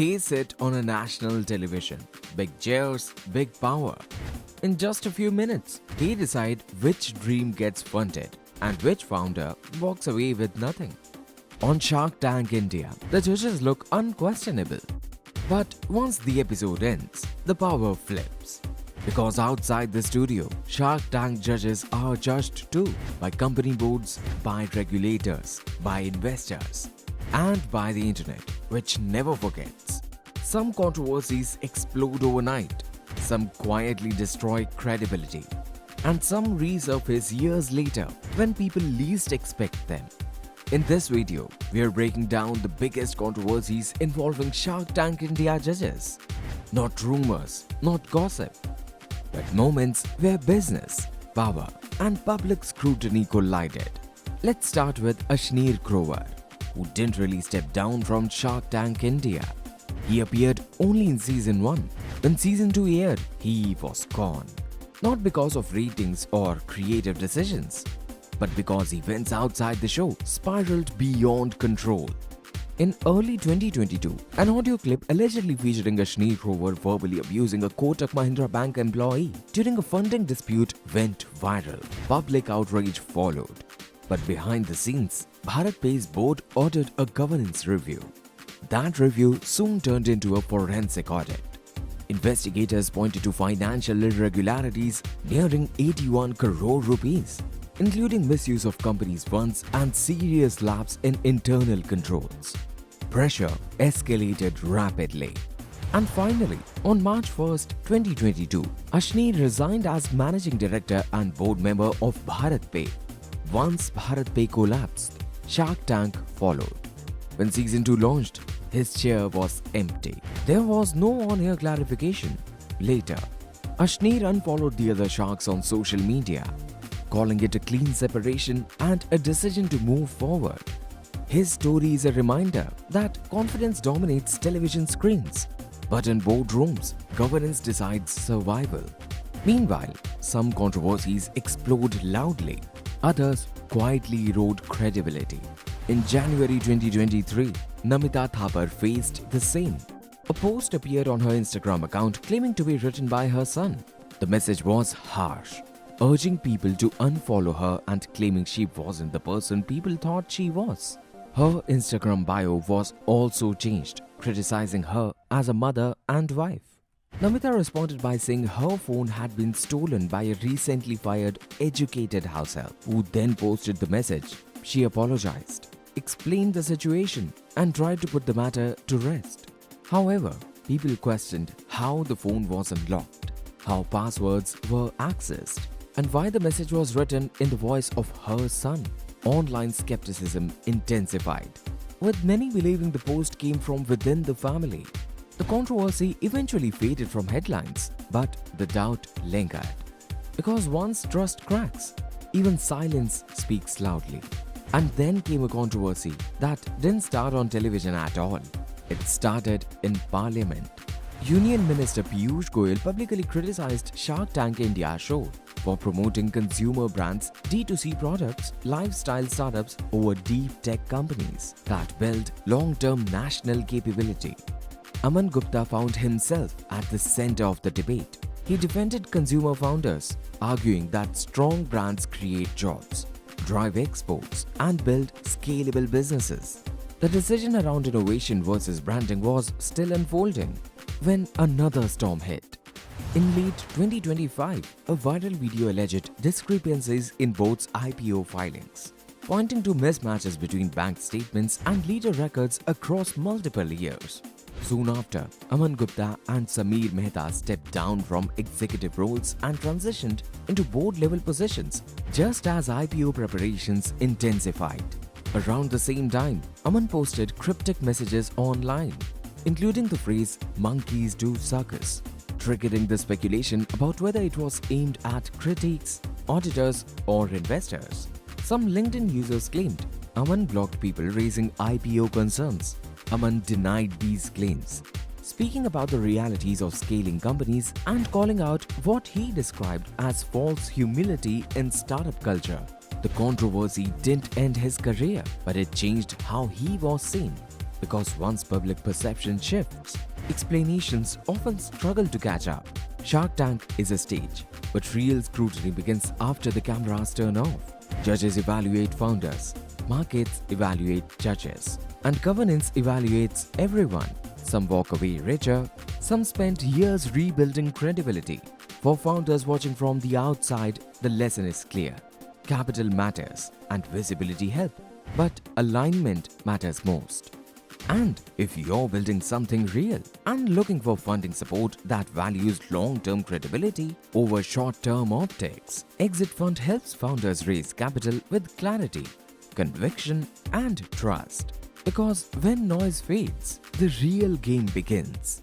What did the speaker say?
They sit on a national television. Big chairs, big power. In just a few minutes, they decide which dream gets funded and which founder walks away with nothing. On Shark Tank India, the judges look unquestionable. But once the episode ends, the power flips. Because outside the studio, Shark Tank judges are judged too by company boards, by regulators, by investors, and by the internet, which never forgets. Some controversies explode overnight, some quietly destroy credibility, and some resurface years later when people least expect them. In this video, we are breaking down the biggest controversies involving Shark Tank India judges. Not rumors, not gossip, but moments where business, power, and public scrutiny collided. Let's start with Ashneer Grover, who didn't really step down from Shark Tank India. He appeared only in season 1. When season 2 aired, he was gone. Not because of ratings or creative decisions, but because events outside the show spiraled beyond control. In early 2022, an audio clip allegedly featuring Ashneer Grover verbally abusing a Kotak Mahindra Bank employee during a funding dispute went viral. Public outrage followed. But behind the scenes, BharatPe's board ordered a governance review. That review soon turned into a forensic audit. Investigators pointed to financial irregularities nearing 81 crore rupees, including misuse of companies' funds and serious lapse in internal controls. Pressure escalated rapidly. And finally, on March 1st, 2022, Ashneer resigned as managing director and board member of BharatPe. Once BharatPe collapsed, Shark Tank followed. When season 2 launched, his chair was empty. There was no on-air clarification. Later, Ashneer unfollowed the other sharks on social media, calling it a clean separation and a decision to move forward. His story is a reminder that confidence dominates television screens, but in boardrooms, governance decides survival. Meanwhile, some controversies explode loudly, others quietly erode credibility. In January 2023, Namita Thapar faced the same. A post appeared on her Instagram account claiming to be written by her son. The message was harsh, urging people to unfollow her and claiming she wasn't the person people thought she was. Her Instagram bio was also changed, criticizing her as a mother and wife. Namita responded by saying her phone had been stolen by a recently fired educated househelp, who then posted the message. She apologized, explained the situation, and tried to put the matter to rest. However, people questioned how the phone was unlocked, how passwords were accessed, and why the message was written in the voice of her son. Online skepticism intensified, with many believing the post came from within the family. The controversy eventually faded from headlines, but the doubt lingered. Because once trust cracks, even silence speaks loudly. And then came a controversy that didn't start on television at all. It started in Parliament. Union Minister Piyush Goyal publicly criticized Shark Tank India show for promoting consumer brands, D2C products, lifestyle startups over deep tech companies that build long-term national capability. Aman Gupta found himself at the center of the debate. He defended consumer founders, arguing that strong brands create jobs, drive exports, and build scalable businesses. The decision around innovation versus branding was still unfolding when another storm hit. In late 2025, a viral video alleged discrepancies in board's IPO filings, pointing to mismatches between bank statements and leader records across multiple years. Soon after, Aman Gupta and Sameer Mehta stepped down from executive roles and transitioned into board-level positions just as IPO preparations intensified. Around the same time, Aman posted cryptic messages online, including the phrase "monkeys do circus," triggering the speculation about whether it was aimed at critics, auditors, or investors. Some LinkedIn users claimed Aman blocked people raising IPO concerns. Aman denied these claims, speaking about the realities of scaling companies and calling out what he described as false humility in startup culture. The controversy didn't end his career, but it changed how he was seen. Because once public perception shifts, explanations often struggle to catch up. Shark Tank is a stage, but real scrutiny begins after the cameras turn off. Judges evaluate founders, markets evaluate judges, and governance evaluates everyone. Some walk away richer, some spend years rebuilding credibility. For founders watching from the outside, the lesson is clear. Capital matters and visibility help, but alignment matters most. And if you're building something real and looking for funding support that values long-term credibility over short-term optics, Exit Fund helps founders raise capital with clarity, conviction, and trust. Because when noise fades, the real game begins.